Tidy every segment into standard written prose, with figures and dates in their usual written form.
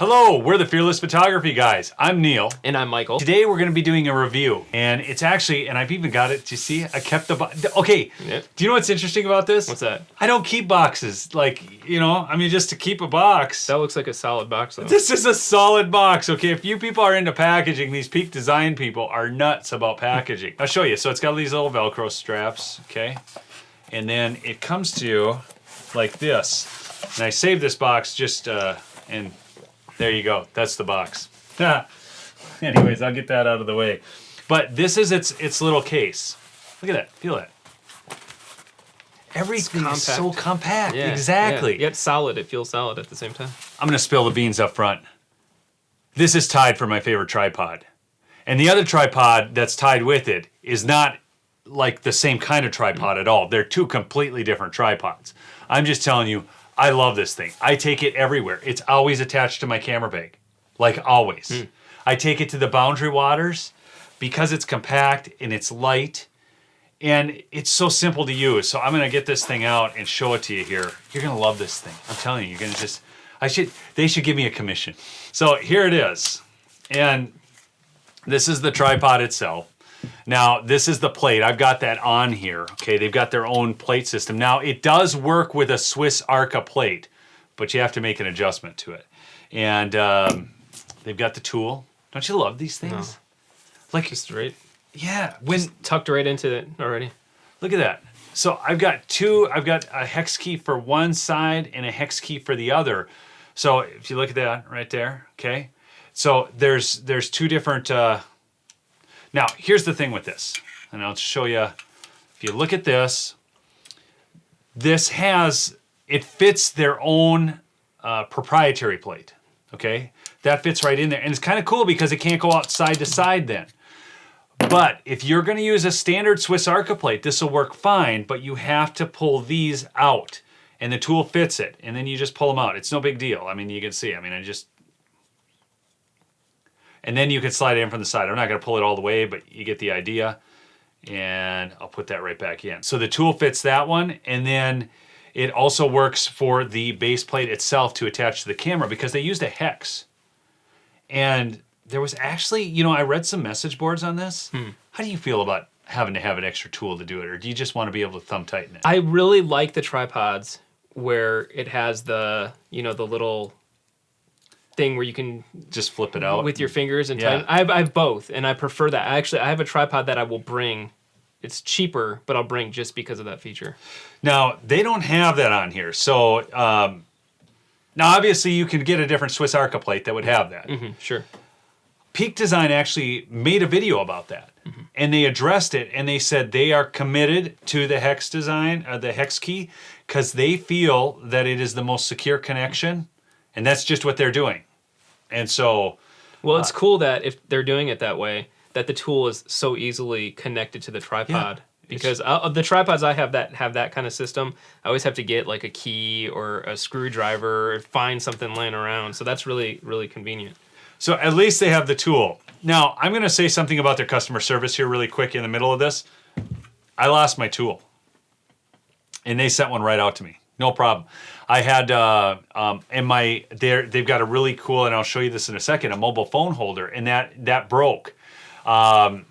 Hello, we're the Fearless Photography guys. I'm Neil. And I'm Michael. Today we're going to be doing a review, and it's actually, and I've even got it, do you see? I kept the box. Okay, Yep. Do you know what's interesting about this? What's that? I don't keep boxes, like, you know, I mean, just to keep a box. That looks like a solid box, though. This is a solid box, okay? If you people are into packaging, these Peak Design people are nuts about packaging. I'll show you. So it's got these little Velcro straps, okay? And then it comes to you like this. And I saved this box just, and there you go. That's the box. Anyways, I'll get that out of the way. But this is its little case. Look at that. Feel that. Everything is so compact. Yeah, exactly. Yeah. Yet solid. It feels solid at the same time. I'm going to spill the beans up front. This is tied for my favorite tripod. And the other tripod that's tied with it is not like the same kind of tripod at all. They're two completely different tripods. I'm just telling you, I love this thing. I take it everywhere. It's always attached to my camera bag, like always. I take it to the boundary waters because it's compact and it's light and it's so simple to use. So I'm gonna get this thing out and show it to you here. You're gonna love this thing. I'm telling you, you're gonna just, they should give me a commission. So here it is. And this is the tripod itself. Now, this is the plate. I've got that on here, okay? They've got their own plate system. Now, it does work with a Swiss Arca plate, but you have to make an adjustment to it. And they've got the tool. Don't you love these things? No. Like, Just right. Yeah. Just tucked right into it already. Look at that. So I've got two. I've got a hex key for one side and a hex key for the other. So if you look at that right there, okay? So there's two different... Now, here's the thing with this, and I'll show you. If you look at this, it fits their own proprietary plate, okay? That fits right in there, and it's kind of cool because it can't go out side to side then. But if you're going to use a standard Swiss Arca plate, this will work fine, but you have to pull these out, and the tool fits it, and then you just pull them out. It's no big deal. I mean, you can see. I mean, and then you can slide it in from the side. I'm not going to pull it all the way, but you get the idea. And I'll put that right back in. So the tool fits that one, and then it also works for the base plate itself to attach to the camera because they used a hex. And there was actually, you know, I read some message boards on this. How do you feel about having to have an extra tool to do it, or do you just want to be able to thumb tighten it? I really like the tripods where it has the, you know, the little thing where you can just flip it out with your fingers and yeah. tighten. I have both, and I prefer that. I have a tripod that I will bring. It's cheaper, but I'll bring just because of that feature. Now, they don't have that on here. So, now obviously you can get a different Swiss Arca plate that would have that. Sure. Peak Design actually made a video about that. And they addressed it, and they said they are committed to the hex design, the hex key, because they feel that it is the most secure connection. And that's just what they're doing. And so... Well, it's cool that if they're doing it that way, that the tool is so easily connected to the tripod. Yeah, because of the tripods I have that kind of system, I always have to get like a key or a screwdriver or find something laying around. So that's really, really convenient. So at least they have the tool. Now, I'm going to say something about their customer service here really quick in the middle of this. I lost my tool. And they sent one right out to me. No problem. I had they've got a really cool, and I'll show you this in a second, a mobile phone holder, and that broke. I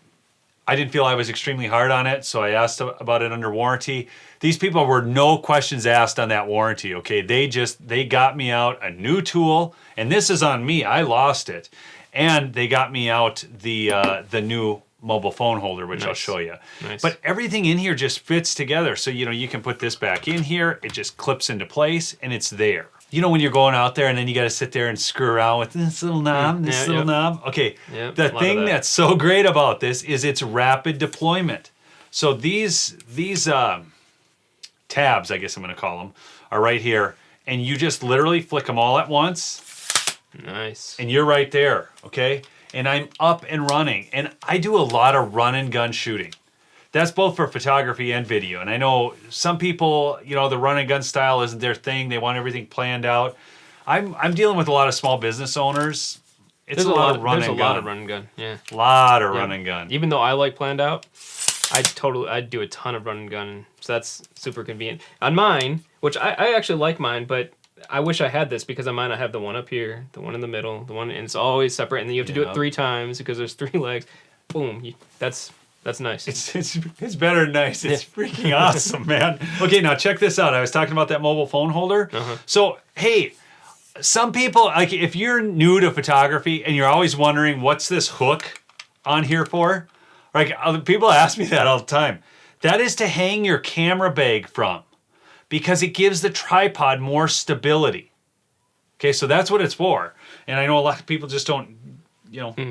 didn't feel I was extremely hard on it, so I asked about it under warranty. These people were no questions asked on that warranty, okay? They got me out a new tool, and this is on me. I lost it. And they got me out the new mobile phone holder, which I'll show you. Nice. But everything in here just fits together. So, you know, you can put this back in here, it just clips into place, and it's there. You know when you're going out there and then you got to sit there and screw around with this little knob, this little knob? Okay, the thing that's so great about this is its rapid deployment. So these tabs, I guess I'm going to call them, are right here. And you just literally flick them all at once. Nice. And you're right there, okay? And I'm up and running. And I do a lot of run and gun shooting. That's both for photography and video. And I know some people, you know, the run and gun style isn't their thing. They want everything planned out. I'm dealing with a lot of small business owners. There's a lot of run and gun, yeah. A lot of run and gun. Even though I like planned out, I do a ton of run and gun. So that's super convenient. On mine, which I actually like mine, but I wish I had this because I might not have the one up here, the one in the middle, the one, and it's always separate, and then you have to do it 3 times because there's 3 legs. Boom. That's nice. It's better than nice. It's freaking awesome, man. Okay, now check this out. I was talking about that mobile phone holder. So, hey, some people, like if you're new to photography and you're always wondering what's this hook on here for, like other people ask me that all the time. That is to hang your camera bag from because it gives the tripod more stability. Okay, so that's what it's for. And I know a lot of people just don't,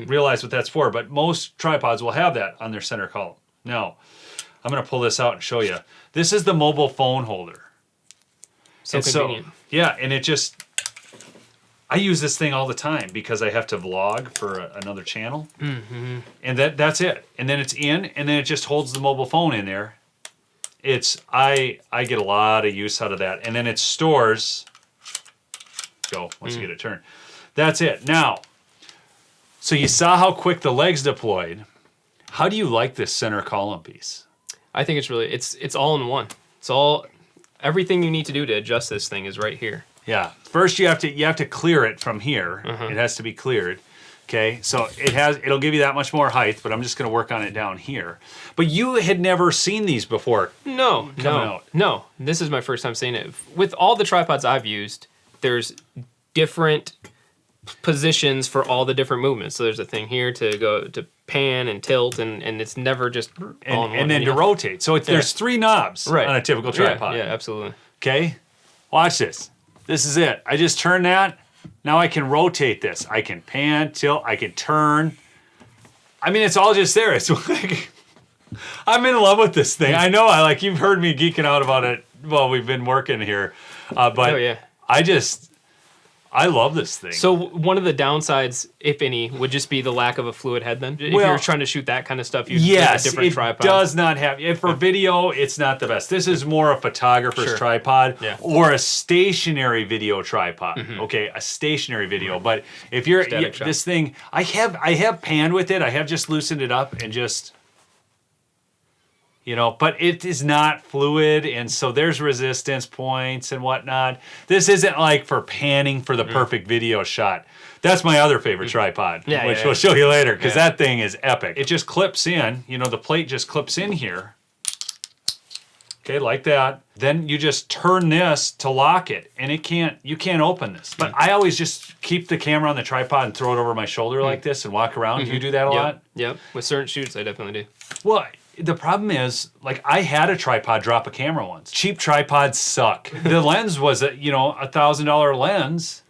realize what that's for, but most tripods will have that on their center column. Now, I'm going to pull this out and show you. This is the mobile phone holder. So convenient. Yeah, and it just, I use this thing all the time because I have to vlog for another channel. And that's it. And then it's in, and then it just holds the mobile phone in there. I get a lot of use out of that. And then it stores, once you get it turned. That's it. Now, so you saw how quick the legs deployed. How do you like this center column piece? I think it's really, it's all in one. It's all, everything you need to do to adjust this thing is right here. Yeah. First you have to clear it from here. It has to be cleared. Okay. So it'll give you that much more height, but I'm just going to work on it down here. But you had never seen these before. No. This is my first time seeing it. With all the tripods I've used, there's different positions for all the different movements. So there's a thing here to go to pan and tilt, and it's never just all in one. And then to rotate. So there's 3 knobs on a typical tripod. Yeah, absolutely. Okay, watch this. This is it. I just turn that. Now I can rotate this. I can pan, tilt, I can turn. I mean, it's all just there. It's like, I'm in love with this thing. I know, you've heard me geeking out about it while we've been working here. But I love this thing. So one of the downsides, if any, would just be the lack of a fluid head then? If you're trying to shoot that kind of stuff, you'd get a different tripod. It does not have, for video, it's not the best. This is more a photographer's tripod or a stationary video tripod. Okay, a stationary video. But if you're, this thing, I have panned with it. I have just loosened it up and just, but it is not fluid, and so there's resistance points and whatnot. This isn't like for panning for the perfect video shot. That's my other favorite tripod, which we'll show you later, because that thing is epic. It just clips in, the plate just clips in here. Okay, like that. Then you just turn this to lock it, and you can't open this. But I always just keep the camera on the tripod and throw it over my shoulder like this and walk around. Do you do that a lot? Yep, with certain shoots, I definitely do. Well, the problem is, I had a tripod drop a camera once. Cheap tripods suck. The lens was $1,000 lens.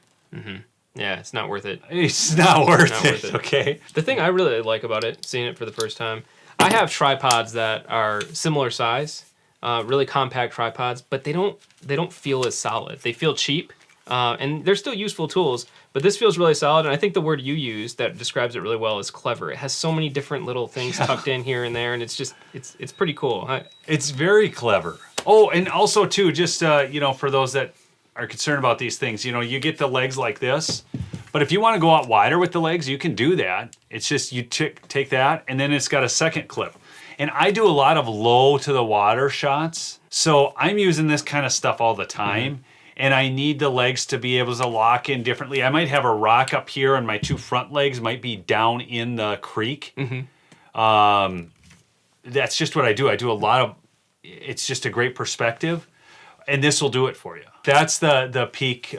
Yeah, it's not worth it. It's not worth it. Okay. The thing I really like about it, seeing it for the first time, I have tripods that are similar size, really compact tripods, but they don't feel as solid. They feel cheap, and they're still useful tools. But this feels really solid, and I think the word you use that describes it really well is clever. It has so many different little things tucked in here and there, and it's just, it's pretty cool. It's very clever. Oh, and also too, just, for those that are concerned about these things, you get the legs like this, but if you want to go out wider with the legs, you can do that. It's just, you take that, and then it's got a second clip. And I do a lot of low to the water shots, so I'm using this kind of stuff all the time. And I need the legs to be able to lock in differently. I might have a rock up here, and my 2 front legs might be down in the creek. That's just what I do. I do a lot of, it's just a great perspective, and this will do it for you. That's the Peak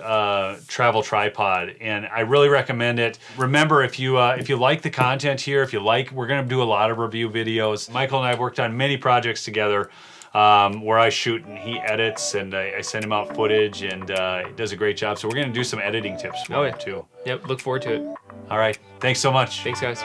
travel tripod, and I really recommend it. Remember, if you like the content here, we're going to do a lot of review videos. Michael and I have worked on many projects together. Where I shoot and he edits, and I send him out footage, and he does a great job. So we're going to do some editing tips for him too. Yep, look forward to it. All right. Thanks so much. Thanks, guys.